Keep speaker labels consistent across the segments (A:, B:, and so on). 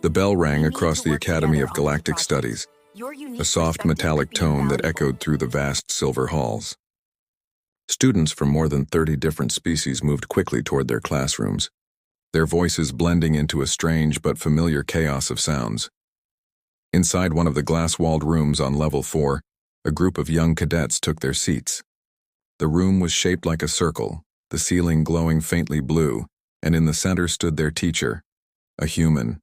A: The bell rang across the Academy of Galactic Studies, a soft metallic tone that echoed through the vast silver halls. Students from more than 30 different species moved quickly toward their classrooms, their voices blending into a strange but familiar chaos of sounds. Inside one of the glass-walled rooms on level 4, a group of young cadets took their seats. The room was shaped like a circle, the ceiling glowing faintly blue, and in the center stood their teacher, a human.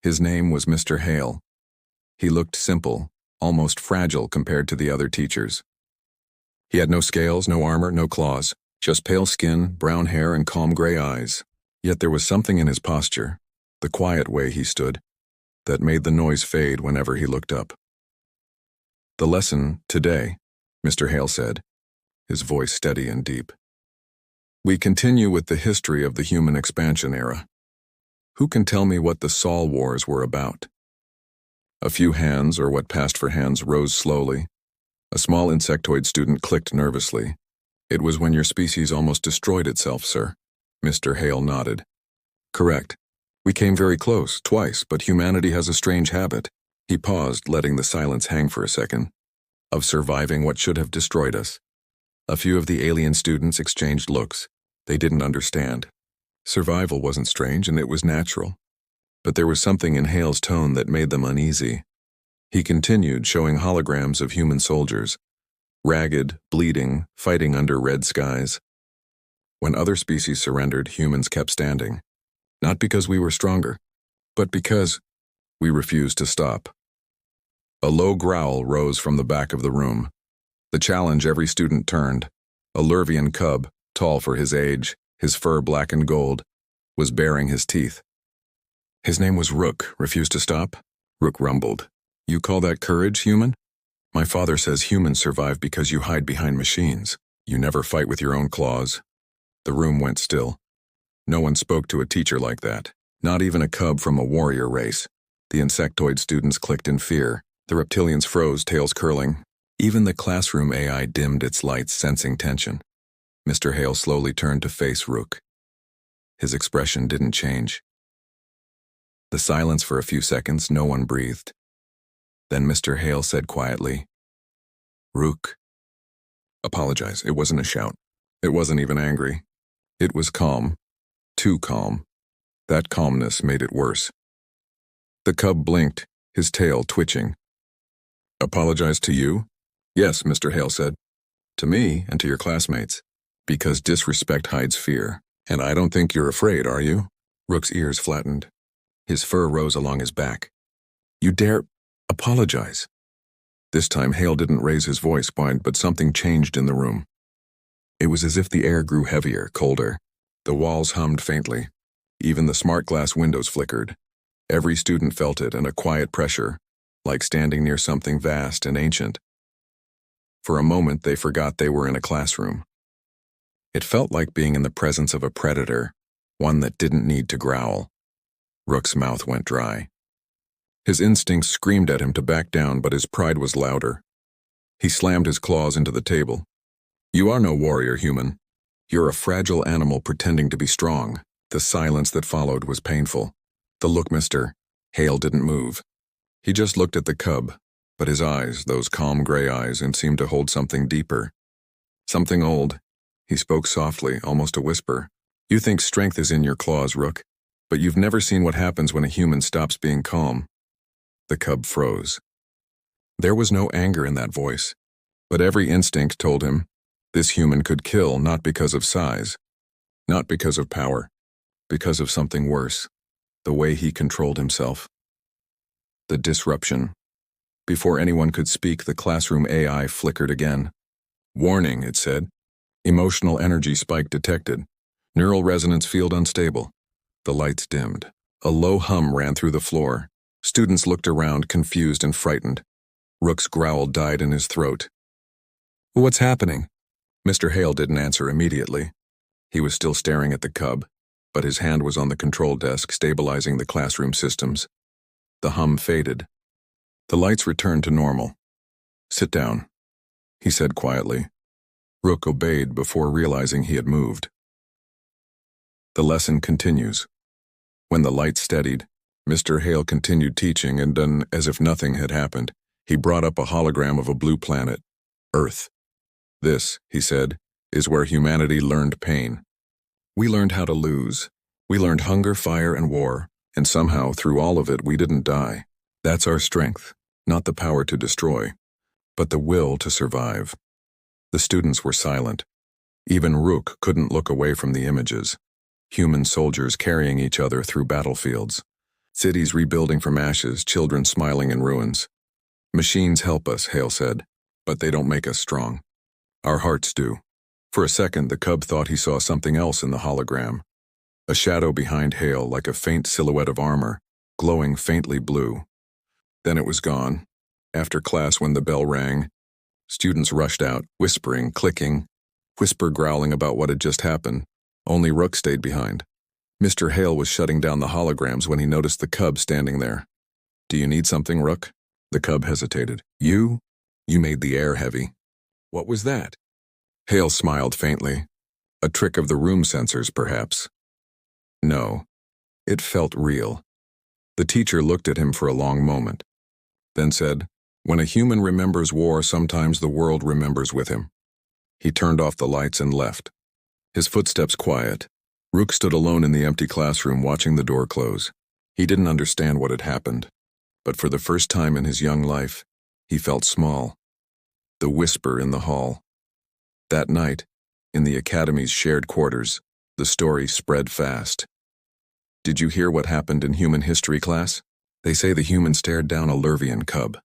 A: His name was Mr. Hale. He looked simple, almost fragile compared to the other teachers. He had no scales, no armor, no claws, just pale skin, brown hair, and calm gray eyes. Yet there was something in his posture, the quiet way he stood, that made the noise fade whenever he looked up. "The lesson today," Mr. Hale said, his voice steady and deep. "We continue with the history of the human expansion era. Who can tell me what the Sol Wars were about?" A few hands, or what passed for hands, rose slowly. A small insectoid student clicked nervously. "It was when your species almost destroyed itself, sir." Mr. Hale nodded. "Correct. We came very close, twice, but humanity has a strange habit." He paused, letting the silence hang for a second. "Of surviving what should have destroyed us." A few of the alien students exchanged looks. They didn't understand. Survival wasn't strange, and it was natural. But there was something in Hale's tone that made them uneasy. He continued, showing holograms of human soldiers, ragged, bleeding, fighting under red skies. When other species surrendered, humans kept standing. Not because we were stronger, but because we refused to stop. A low growl rose from the back of the room. The challenge every student turned. A Lurvian cub, tall for his age, his fur black and gold, was baring his teeth. "His name was Rook. Refused to stop?" Rook rumbled. "You call that courage, human? My father says humans survive because you hide behind machines. You never fight with your own claws." The room went still. No one spoke to a teacher like that, not even a cub from a warrior race. The insectoid students clicked in fear. The reptilians froze, tails curling. Even the classroom AI dimmed its lights, sensing tension. Mr. Hale slowly turned to face Rook. His expression didn't change. The silence for a few seconds, no one breathed. Then Mr. Hale said quietly, "Rook." "Apologize." It wasn't a shout. It wasn't even angry. It was calm. Too calm. That calmness made it worse. The cub blinked, his tail twitching. "Apologize to you?" "Yes," Mr. Hale said. "To me and to your classmates. Because disrespect hides fear. And I don't think you're afraid, are you?" Rook's ears flattened. His fur rose along his back. "You dare apologize?" This time Hale didn't raise his voice, but something changed in the room. It was as if the air grew heavier, colder. The walls hummed faintly. Even the smart glass windows flickered. Every student felt it, and a quiet pressure, like standing near something vast and ancient. For a moment they forgot they were in a classroom. It felt like being in the presence of a predator, one that didn't need to growl. Rook's mouth went dry. His instincts screamed at him to back down, but his pride was louder. He slammed his claws into the table. "You are no warrior, human. You're a fragile animal pretending to be strong." The silence that followed was painful. The look Mr. Hale didn't move. He just looked at the cub, but his eyes, those calm gray eyes, seemed to hold something deeper. Something old. He spoke softly, almost a whisper. "You think strength is in your claws, Rook, but you've never seen what happens when a human stops being calm." The cub froze. There was no anger in that voice, but every instinct told him this human could kill, not because of size, not because of power, because of something worse, the way he controlled himself. The disruption. Before anyone could speak, the classroom AI flickered again. "Warning," it said. "Emotional energy spike detected. Neural resonance field unstable." The lights dimmed. A low hum ran through the floor. Students looked around, confused and frightened. Rook's growl died in his throat. "What's happening?" Mr. Hale didn't answer immediately. He was still staring at the cub, but his hand was on the control desk, stabilizing the classroom systems. The hum faded. The lights returned to normal. "Sit down," he said quietly. Rook obeyed before realizing he had moved. The lesson continues. When the lights steadied, Mr. Hale continued teaching and done as if nothing had happened. He brought up a hologram of a blue planet, Earth. This, he said, is where humanity learned pain. We learned how to lose. We learned hunger, fire, and war, and somehow, through all of it, we didn't die. That's our strength, not the power to destroy, but the will to survive. The students were silent. Even Rook couldn't look away from the images. Human soldiers carrying each other through battlefields. Cities rebuilding from ashes, children smiling in ruins. Machines help us, Hale said, but they don't make us strong. Our hearts do. For a second, the cub thought he saw something else in the hologram. A shadow behind Hale, like a faint silhouette of armor, glowing faintly blue. Then it was gone. After class, when the bell rang, students rushed out, whispering, clicking, growling about what had just happened. Only Rook stayed behind. Mr. Hale was shutting down the holograms when he noticed the cub standing there. Do you need something, Rook? The cub hesitated. You? You made the air heavy. What was that? Hale smiled faintly. A trick of the room sensors, perhaps. No. It felt real. The teacher looked at him for a long moment, then said, when a human remembers war, sometimes the world remembers with him. He turned off the lights and left. His footsteps quiet. Rook stood alone in the empty classroom watching the door close. He didn't understand what had happened, but for the first time in his young life, he felt small. The whisper in the hall. That night, in the Academy's shared quarters, the story spread fast. Did you hear what happened in human history class? They say the human stared down a Lurvian cub.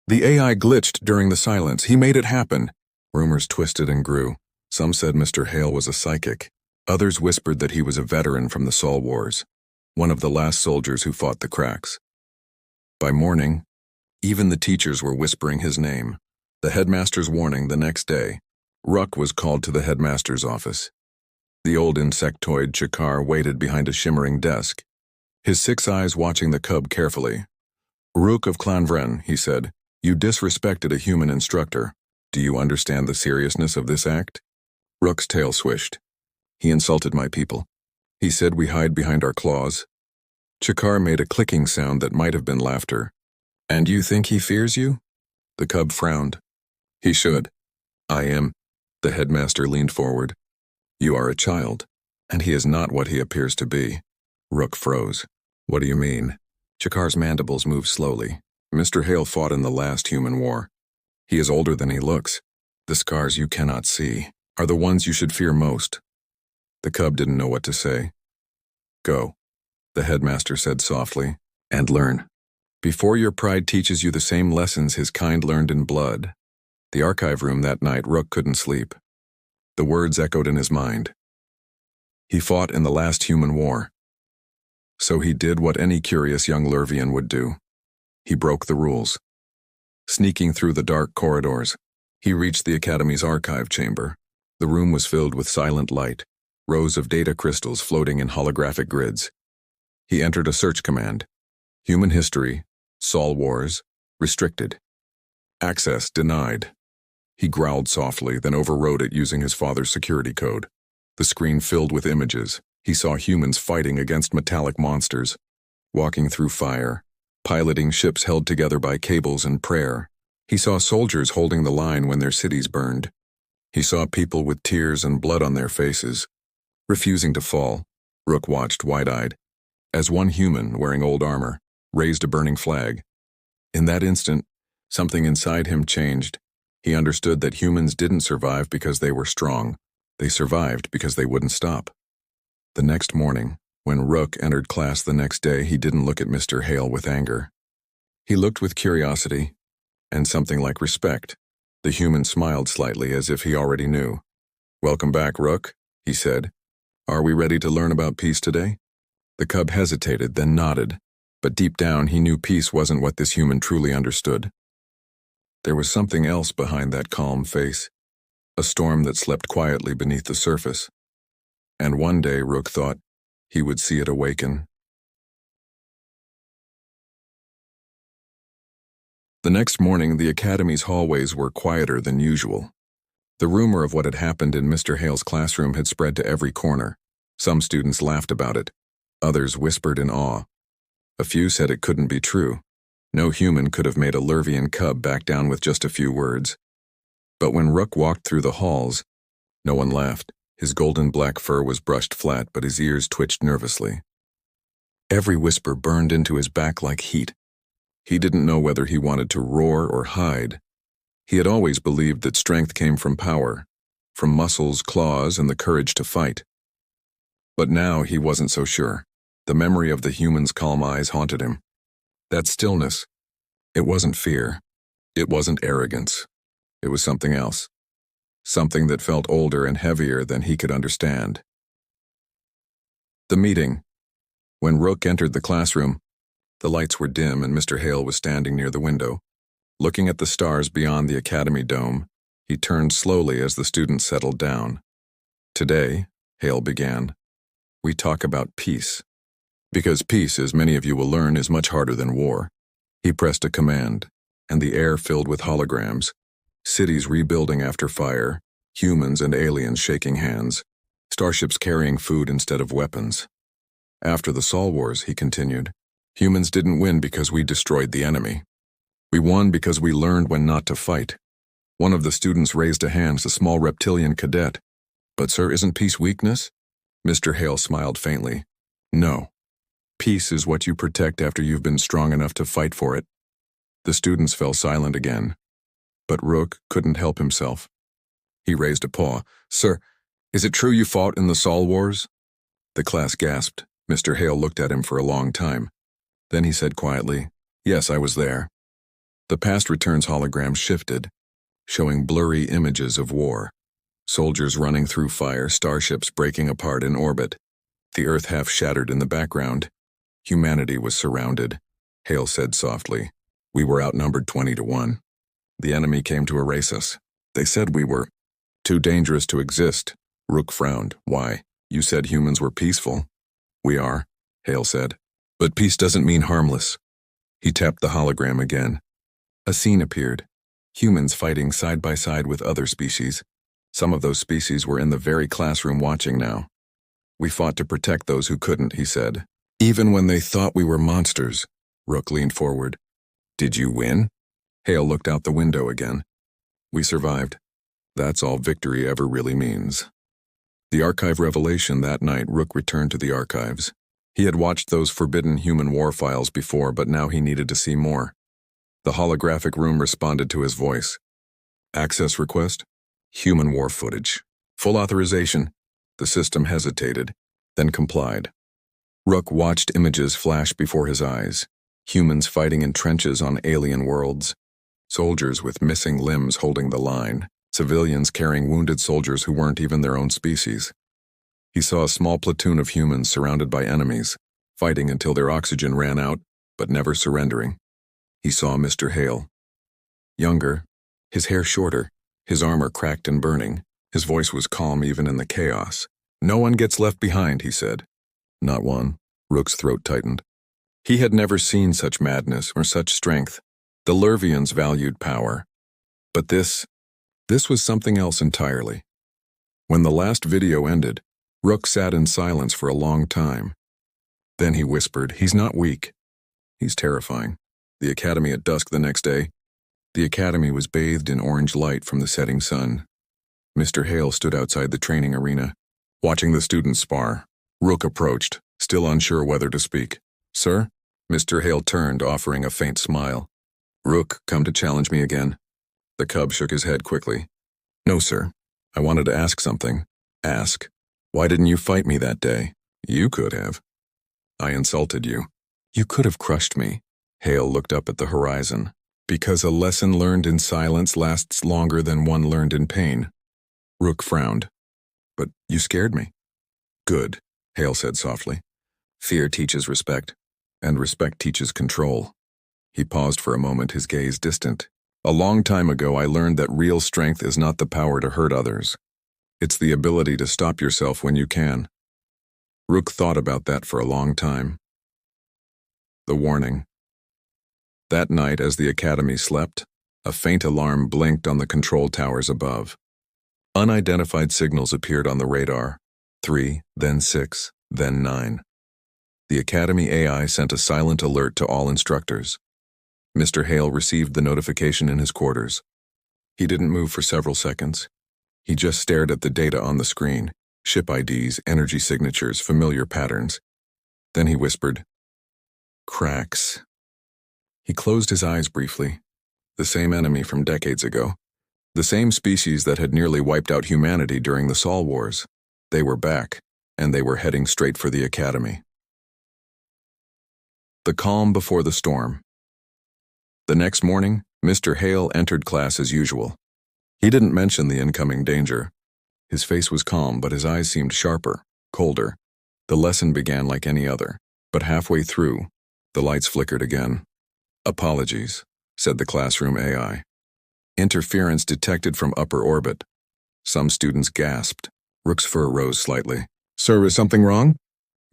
A: The AI glitched during the silence. He made it happen. Rumors twisted and grew. Some said Mr. Hale was a psychic. Others whispered that he was a veteran from the Sol Wars, one of the last soldiers who fought the cracks. By morning, even the teachers were whispering his name. The headmaster's warning the next day. Rook was called to the headmaster's office. The old insectoid Chakar waited behind a shimmering desk, his 6 eyes watching the cub carefully. Rook of Clanvren, he said, you disrespected a human instructor. Do you understand the seriousness of this act? Rook's tail swished. He insulted my people. He said we hide behind our claws. Chakar made a clicking sound that might have been laughter. And you think he fears you? The cub frowned. He should. I am. The headmaster leaned forward. You are a child, and he is not what he appears to be. Rook froze. What do you mean? Chakar's mandibles moved slowly. Mr. Hale fought in the last human war. He is older than he looks. The scars you cannot see are the ones you should fear most. The cub didn't know what to say. Go, the headmaster said softly, and learn. Before your pride teaches you the same lessons his kind learned in blood. The archive room that night, Rook couldn't sleep. The words echoed in his mind. He fought in the last human war. So he did what any curious young Lurvian would do. He broke the rules. Sneaking through the dark corridors, he reached the Academy's archive chamber. The room was filled with silent light, rows of data crystals floating in holographic grids. He entered a search command. Human history, Sol Wars, restricted. Access denied. He growled softly, then overrode it using his father's security code. The screen filled with images. He saw humans fighting against metallic monsters, walking through fire, piloting ships held together by cables and prayer. He saw soldiers holding the line when their cities burned. He saw people with tears and blood on their faces, refusing to fall. Rook watched wide-eyed, as one human, wearing old armor, raised a burning flag. In that instant, something inside him changed. He understood that humans didn't survive because they were strong. They survived because they wouldn't stop. The next morning, when Rook entered class the next day, he didn't look at Mr. Hale with anger. He looked with curiosity and something like respect. The human smiled slightly as if he already knew. Welcome back, Rook, he said. Are we ready to learn about peace today? The cub hesitated, then nodded, but deep down he knew peace wasn't what this human truly understood. There was something else behind that calm face, a storm that slept quietly beneath the surface. And one day, Rook thought, he would see it awaken. The next morning, the Academy's hallways were quieter than usual. The rumor of what had happened in Mr. Hale's classroom had spread to every corner. Some students laughed about it. Others whispered in awe. A few said it couldn't be true. No human could have made a Lurvian cub back down with just a few words. But when Rook walked through the halls, no one laughed. His golden black fur was brushed flat, but his ears twitched nervously. Every whisper burned into his back like heat. He didn't know whether he wanted to roar or hide. He had always believed that strength came from power, from muscles, claws, and the courage to fight. But now he wasn't so sure. The memory of the human's calm eyes haunted him. That stillness, it wasn't fear. It wasn't arrogance. It was something else. Something that felt older and heavier than he could understand. The meeting. When Rook entered the classroom, the lights were dim and Mr. Hale was standing near the window. Looking at the stars beyond the academy dome, he turned slowly as the students settled down. Today, Hale began, we talk about peace. Because peace, as many of you will learn, is much harder than war. He pressed a command, and the air filled with holograms, cities rebuilding after fire, humans and aliens shaking hands, starships carrying food instead of weapons. After the Sol Wars, he continued, humans didn't win because we destroyed the enemy. We won because we learned when not to fight. One of the students raised a hand, a small reptilian cadet. But sir, isn't peace weakness? Mr. Hale smiled faintly. No. Peace is what you protect after you've been strong enough to fight for it. The students fell silent again. But Rook couldn't help himself. He raised a paw. Sir, is it true you fought in the Sol Wars? The class gasped. Mr. Hale looked at him for a long time. Then he said quietly, yes, I was there. The past returns hologram shifted, showing blurry images of war. Soldiers running through fire, starships breaking apart in orbit. The Earth half shattered in the background. Humanity was surrounded. Hale said softly, we were outnumbered 20-1. The enemy came to erase us. They said we were too dangerous to exist. Rook frowned. Why? You said humans were peaceful. We are, Hale said. But peace doesn't mean harmless. He tapped the hologram again. A scene appeared. Humans fighting side by side with other species. Some of those species were in the very classroom watching now. We fought to protect those who couldn't, he said. Even when they thought we were monsters. Rook leaned forward. Did you win? Hale looked out the window again. We survived. That's all victory ever really means. The archive revelation that night, Rook returned to the archives. He had watched those forbidden human war files before, but now he needed to see more. The holographic room responded to his voice. Access request? Human war footage. Full authorization. The system hesitated, then complied. Rook watched images flash before his eyes. Humans fighting in trenches on alien worlds. Soldiers with missing limbs holding the line. Civilians carrying wounded soldiers who weren't even their own species. He saw a small platoon of humans surrounded by enemies, fighting until their oxygen ran out, but never surrendering. He saw Mr. Hale. Younger, his hair shorter, his armor cracked and burning. His voice was calm even in the chaos. No one gets left behind, he said. Not one. Rook's throat tightened. He had never seen such madness or such strength. The Lurvians valued power. But this was something else entirely. When the last video ended, Rook sat in silence for a long time. Then he whispered, he's not weak. He's terrifying. The academy at dusk the next day. The academy was bathed in orange light from the setting sun. Mr. Hale stood outside the training arena, watching the students spar. Rook approached, still unsure whether to speak. Sir? Mr. Hale turned, offering a faint smile. Rook, come to challenge me again? The cub shook his head quickly. No, sir. I wanted to ask something. Ask. Why didn't you fight me that day? You could have. I insulted you. You could have crushed me. Hale looked up at the horizon. Because a lesson learned in silence lasts longer than one learned in pain. Rook frowned. But you scared me. Good, Hale said softly. Fear teaches respect, and respect teaches control. He paused for a moment, his gaze distant. A long time ago, I learned that real strength is not the power to hurt others. It's the ability to stop yourself when you can. Rook thought about that for a long time. The warning. That night, as the academy slept, a faint alarm blinked on the control towers above. Unidentified signals appeared on the radar. 3, then 6, then 9. The Academy AI sent a silent alert to all instructors. Mr. Hale received the notification in his quarters. He didn't move for several seconds. He just stared at the data on the screen, ship IDs, energy signatures, familiar patterns. Then he whispered, "Cracks." He closed his eyes briefly. The same enemy from decades ago. The same species that had nearly wiped out humanity during the Sol Wars. They were back, and they were heading straight for the Academy. The calm before the storm. The next morning, Mr. Hale entered class as usual. He didn't mention the incoming danger. His face was calm, but his eyes seemed sharper, colder. The lesson began like any other, but halfway through, the lights flickered again. "Apologies," said the classroom AI. "Interference detected from upper orbit." Some students gasped. Rook's fur rose slightly. "Sir, is something wrong?"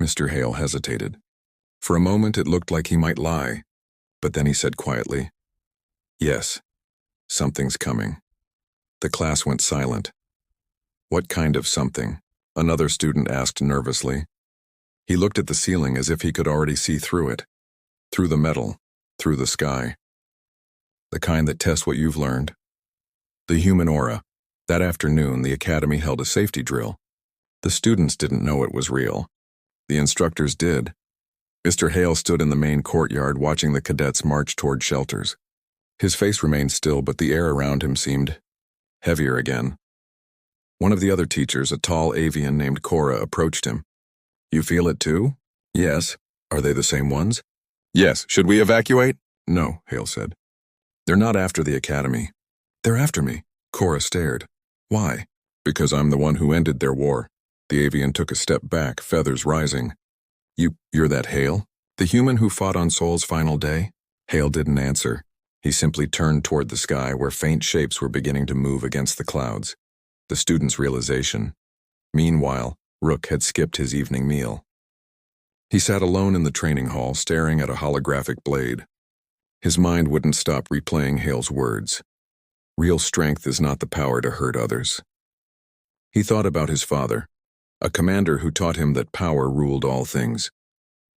A: Mr. Hale hesitated. For a moment it looked like he might lie, but then he said quietly, "Yes, something's coming." The class went silent. "What kind of something?" another student asked nervously. He looked at the ceiling as if he could already see through it, through the metal, through the sky. "The kind that tests what you've learned." The human aura. That afternoon, the Academy held a safety drill. The students didn't know it was real. The instructors did. Mr. Hale stood in the main courtyard watching the cadets march toward shelters. His face remained still, but the air around him seemed heavier again. One of the other teachers, a tall avian named Cora, approached him. "You feel it too?" "Yes." "Are they the same ones?" "Yes. Should we evacuate?" "No," Hale said. "They're not after the Academy." "They're after me." Cora stared. "Why?" "Because I'm the one who ended their war." The avian took a step back, feathers rising. You're that Hale? The human who fought on Sol's final day?" Hale didn't answer. He simply turned toward the sky where faint shapes were beginning to move against the clouds. The student's realization. Meanwhile, Rook had skipped his evening meal. He sat alone in the training hall, staring at a holographic blade. His mind wouldn't stop replaying Hale's words. Real strength is not the power to hurt others. He thought about his father, a commander who taught him that power ruled all things.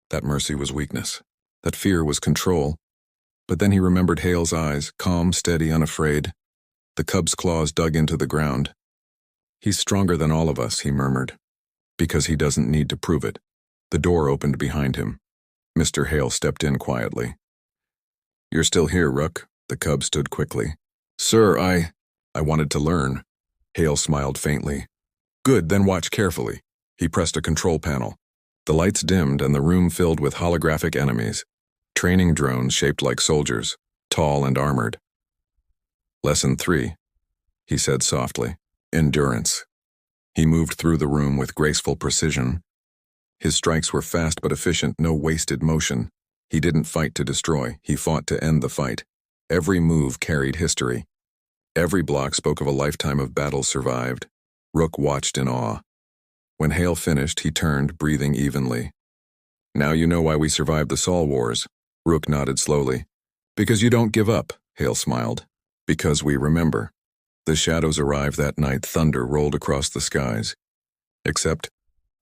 A: That mercy was weakness. That fear was control. But then he remembered Hale's eyes, calm, steady, unafraid. The cub's claws dug into the ground. "He's stronger than all of us," he murmured. "Because he doesn't need to prove it." The door opened behind him. Mr. Hale stepped in quietly. "You're still here, Rook." The cub stood quickly. "Sir, I wanted to learn." Hale smiled faintly. "Good, then watch carefully." He pressed a control panel. The lights dimmed and the room filled with holographic enemies. Training drones shaped like soldiers, tall and armored. "Lesson 3, he said softly. "Endurance." He moved through the room with graceful precision. His strikes were fast but efficient, no wasted motion. He didn't fight to destroy, he fought to end the fight. Every move carried history. Every block spoke of a lifetime of battles survived. Rook watched in awe. When Hale finished, he turned, breathing evenly. "Now you know why we survived the Sol Wars." Rook nodded slowly. "Because you don't give up," Hale smiled. "Because we remember." The shadows arrived that night. Thunder rolled across the skies. Except,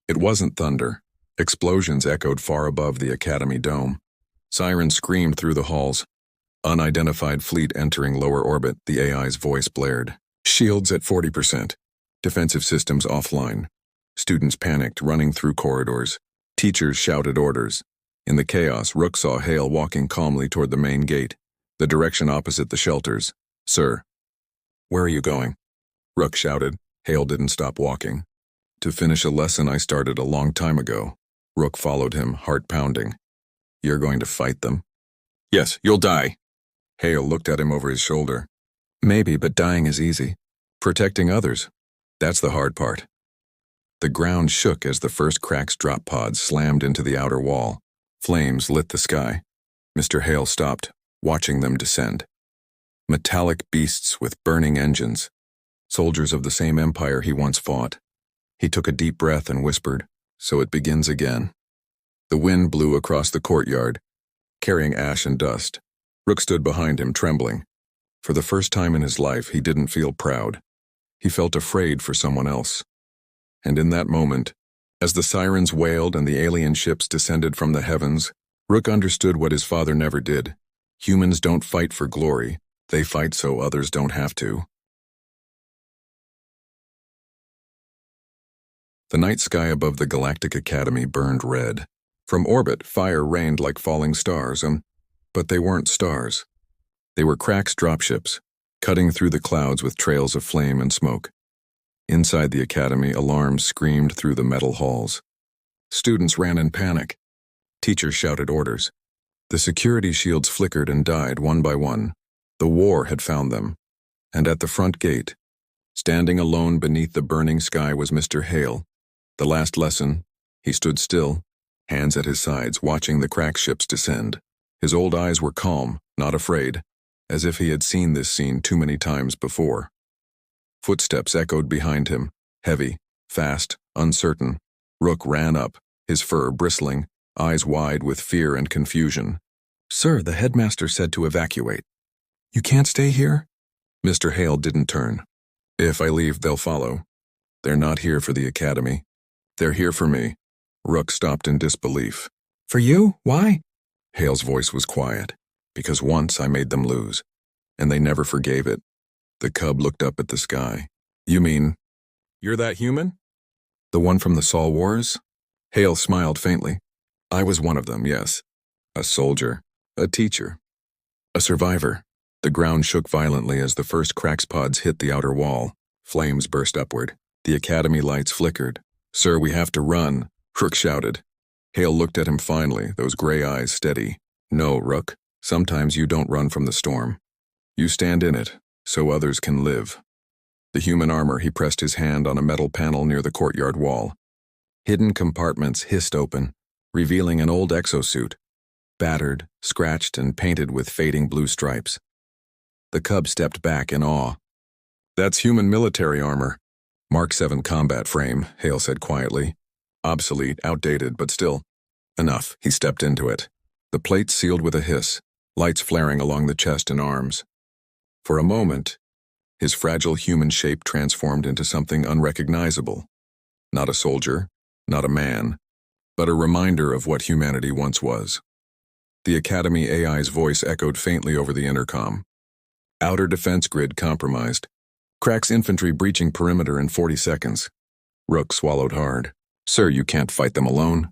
A: it wasn't thunder. Explosions echoed far above the Academy dome. Sirens screamed through the halls. Unidentified fleet entering lower orbit, the AI's voice blared. "Shields at 40%. Defensive systems offline." Students panicked, running through corridors. Teachers shouted orders. In the chaos, Rook saw Hale walking calmly toward the main gate, the direction opposite the shelters. "Sir." "Where are you going?" Rook shouted. Hale didn't stop walking. "To finish a lesson I started a long time ago." Rook followed him, heart pounding. "You're going to fight them?" "Yes, you'll die." Hale looked at him over his shoulder. "Maybe, but dying is easy. Protecting others, that's the hard part." The ground shook as the first Crack's drop pods slammed into the outer wall. Flames lit the sky. Mr. Hale stopped, watching them descend. Metallic beasts with burning engines. Soldiers of the same empire he once fought. He took a deep breath and whispered, "So it begins again." The wind blew across the courtyard, carrying ash and dust. Rook stood behind him, trembling. For the first time in his life, he didn't feel proud. He felt afraid for someone else. And in that moment, As the sirens wailed and the alien ships descended from the heavens, Rook understood what his father never did. Humans don't fight for glory, they fight so others don't have to. The night sky above the Galactic Academy burned red. From orbit, fire rained like falling stars, but they weren't stars. They were Crack's dropships, cutting through the clouds with trails of flame and smoke. Inside the academy, alarms screamed through the metal halls. Students ran in panic. Teachers shouted orders. The security shields flickered and died one by one. The war had found them. And at the front gate, standing alone beneath the burning sky, was Mr. Hale. The last lesson, he stood still, hands at his sides, watching the Crack ships descend. His old eyes were calm, not afraid, as if he had seen this scene too many times before. Footsteps echoed behind him, heavy, fast, uncertain. Rook ran up, his fur bristling, eyes wide with fear and confusion. "Sir, the headmaster said to evacuate." "You can't stay here?" Mr. Hale didn't turn. "If I leave, they'll follow. They're not here for the academy. They're here for me." Rook stopped in disbelief. "For you? Why?" Hale's voice was quiet. "Because once I made them lose, and they never forgave it." The cub looked up at the sky. "You mean, you're that human? The one from the Sol Wars?" Hale smiled faintly. "I was one of them, yes. A soldier, a teacher, a survivor." The ground shook violently as the first Crack's pods hit the outer wall. Flames burst upward. The academy lights flickered. "Sir, we have to run," Rook shouted. Hale looked at him finally, those gray eyes steady. "No, Rook, sometimes you don't run from the storm. You stand in it, so others can live." The human armor, he pressed his hand on a metal panel near the courtyard wall. Hidden compartments hissed open, revealing an old exosuit, battered, scratched, and painted with fading blue stripes. The cub stepped back in awe. "That's human military armor. Mark 7 combat frame," Hale said quietly. "Obsolete, outdated, but still." "Enough." He stepped into it. The plate sealed with a hiss, lights flaring along the chest and arms. For a moment, his fragile human shape transformed into something unrecognizable. Not a soldier, not a man, but a reminder of what humanity once was. The Academy AI's voice echoed faintly over the intercom. "Outer defense grid compromised. Crack's infantry breaching perimeter in 40 seconds. Rook swallowed hard. "Sir, you can't fight them alone."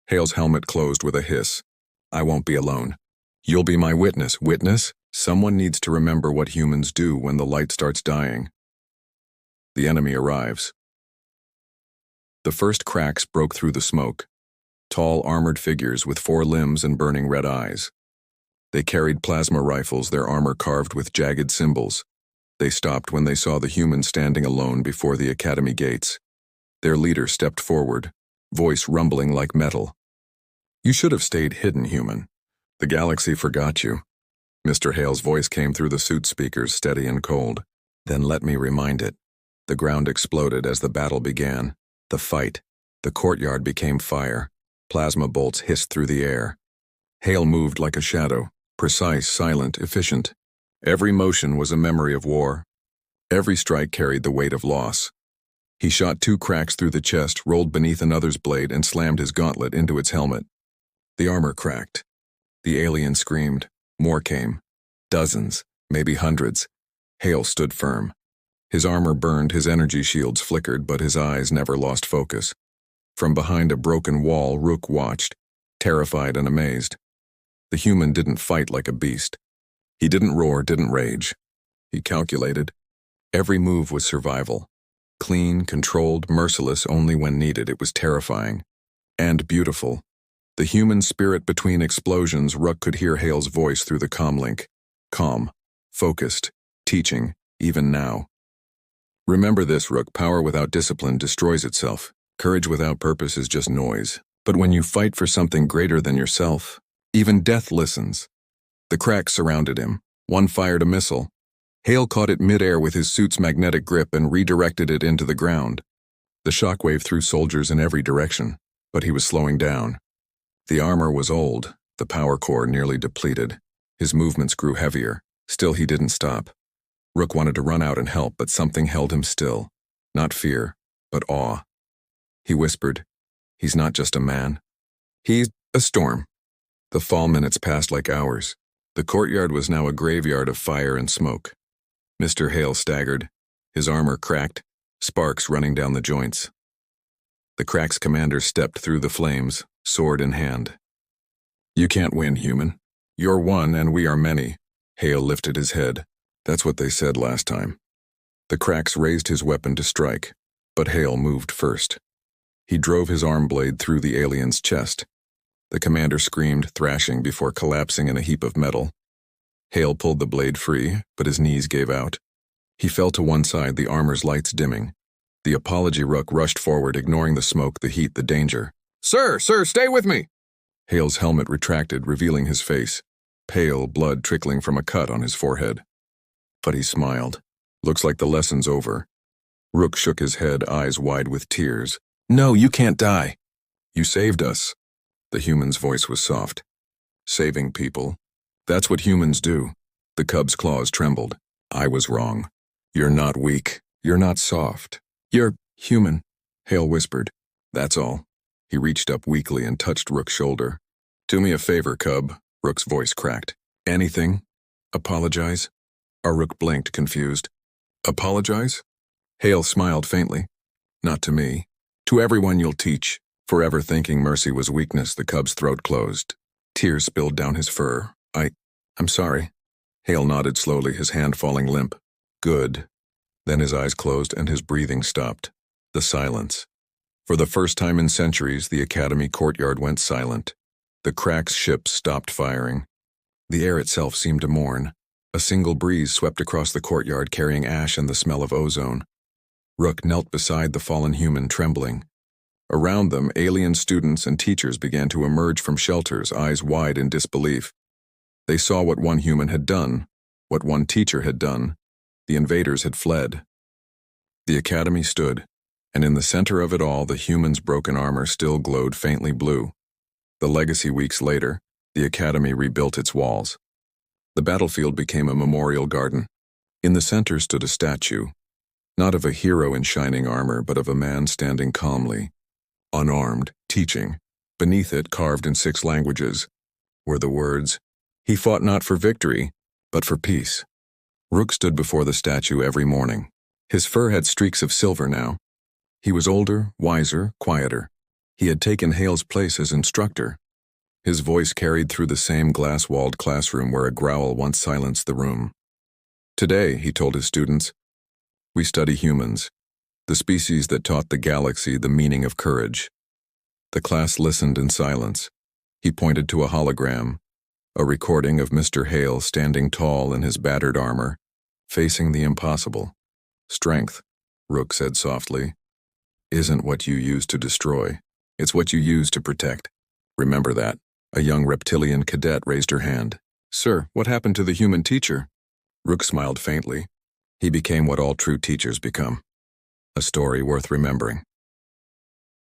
A: Hale's helmet closed with a hiss. "I won't be alone. You'll be my witness." "Witness? Someone needs to remember what humans do when the light starts dying." The enemy arrives. The first Cracks broke through the smoke. Tall, armored figures with 4 limbs and burning red eyes. They carried plasma rifles, their armor carved with jagged symbols. They stopped when they saw the humans standing alone before the academy gates. Their leader stepped forward, voice rumbling like metal. "You should have stayed hidden, human. The galaxy forgot you." Mr. Hale's voice came through the suit speakers, steady and cold. "Then let me remind it." The ground exploded as the battle began. The fight. The courtyard became fire. Plasma bolts hissed through the air. Hale moved like a shadow, precise, silent, efficient. Every motion was a memory of war. Every strike carried the weight of loss. He shot 2 Cracks through the chest, rolled beneath another's blade, and slammed his gauntlet into its helmet. The armor cracked. The alien screamed. More came. Dozens, maybe hundreds. Hale stood firm. His armor burned, his energy shields flickered, but his eyes never lost focus. From behind a broken wall, Rook watched, terrified and amazed. The human didn't fight like a beast. He didn't roar, didn't rage. He calculated. Every move was survival. Clean, controlled, merciless only when needed. It was terrifying. And beautiful. The human spirit between explosions, Rook could hear Hale's voice through the comlink. Calm, focused, teaching, even now. "Remember this, Rook, power without discipline destroys itself. Courage without purpose is just noise. But when you fight for something greater than yourself, even death listens." The Cracks surrounded him. One fired a missile. Hale caught it midair with his suit's magnetic grip and redirected it into the ground. The shockwave threw soldiers in every direction, but he was slowing down. The armor was old, the power core nearly depleted. His movements grew heavier. Still, he didn't stop. Rook wanted to run out and help, but something held him still. Not fear, but awe. He whispered, He's not just a man. He's a storm. The fall minutes passed like hours. The courtyard was now a graveyard of fire and smoke. Mr. Hale staggered, his armor cracked, sparks running down the joints. The Crack's commander stepped through the flames, sword in hand. "You can't win, human. You're one and we are many." Hale lifted his head. "That's what they said last time." The Cracks raised his weapon to strike, but Hale moved first. He drove his arm blade through the alien's chest. The commander screamed, thrashing before collapsing in a heap of metal. Hale pulled the blade free, but his knees gave out. He fell to one side, the armor's lights dimming. The apology rook rushed forward, ignoring the smoke, the heat, the danger. Sir, stay with me!" Hale's helmet retracted, revealing his face, pale, blood trickling from a cut on his forehead. But he smiled. "Looks like the lesson's over." Rook shook his head, eyes wide with tears. "No, you can't die. You saved us." The human's voice was soft. "Saving people. That's what humans do." The cub's claws trembled. "I was wrong. You're not weak. You're not soft. You're human," Hale whispered. "That's all." He reached up weakly and touched Rook's shoulder. "Do me a favor, cub," Rook's voice cracked. "Anything? Apologize?" Rook blinked, confused. "Apologize?" Hale smiled faintly. "Not to me. To everyone you'll teach." Forever thinking mercy was weakness, the cub's throat closed. Tears spilled down his fur. I'm sorry." Hale nodded slowly, his hand falling limp. "Good." Then his eyes closed and his breathing stopped. The silence. For the first time in centuries, the academy courtyard went silent. The Crack's ships stopped firing. The air itself seemed to mourn. A single breeze swept across the courtyard, carrying ash and the smell of ozone. Rook knelt beside the fallen human, trembling. Around them, alien students and teachers began to emerge from shelters, eyes wide in disbelief. They saw what one human had done, what one teacher had done. The invaders had fled. The academy stood, and in the center of it all, the human's broken armor still glowed faintly blue. The legacy weeks later, the academy rebuilt its walls. The battlefield became a memorial garden. In the center stood a statue, not of a hero in shining armor, but of a man standing calmly, unarmed, teaching. Beneath it, carved in 6 languages, were the words, "He fought not for victory, but for peace." Rook stood before the statue every morning. His fur had streaks of silver now. He was older, wiser, quieter. He had taken Hale's place as instructor. His voice carried through the same glass-walled classroom where a growl once silenced the room. "Today," he told his students, "we study humans, the species that taught the galaxy the meaning of courage." The class listened in silence. He pointed to a hologram, a recording of Mr. Hale standing tall in his battered armor, facing the impossible. "Strength," Rook said softly, "isn't what you use to destroy. It's what you use to protect. Remember that." A young reptilian cadet raised her hand. "Sir, what happened to the human teacher?" Rook smiled faintly. "He became what all true teachers become. A story worth remembering."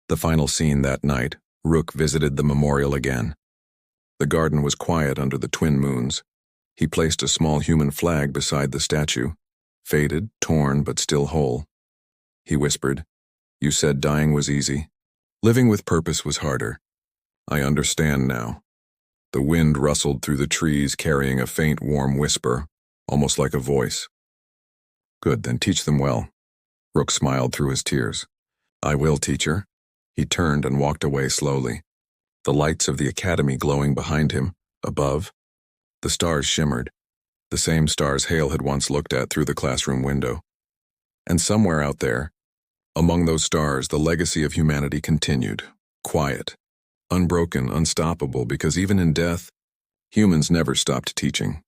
A: The final scene that night, Rook visited the memorial again. The garden was quiet under the twin moons. He placed a small human flag beside the statue, faded, torn, but still whole. He whispered, "You said dying was easy. Living with purpose was harder. I understand now." The wind rustled through the trees, carrying a faint, warm whisper, almost like a voice. "Good, then teach them well." Rook smiled through his tears. "I will, teacher." He turned and walked away slowly. The lights of the academy glowing behind him, above. The stars shimmered, the same stars Hale had once looked at through the classroom window. And somewhere out there, among those stars, the legacy of humanity continued, quiet, unbroken, unstoppable, because even in death, humans never stopped teaching.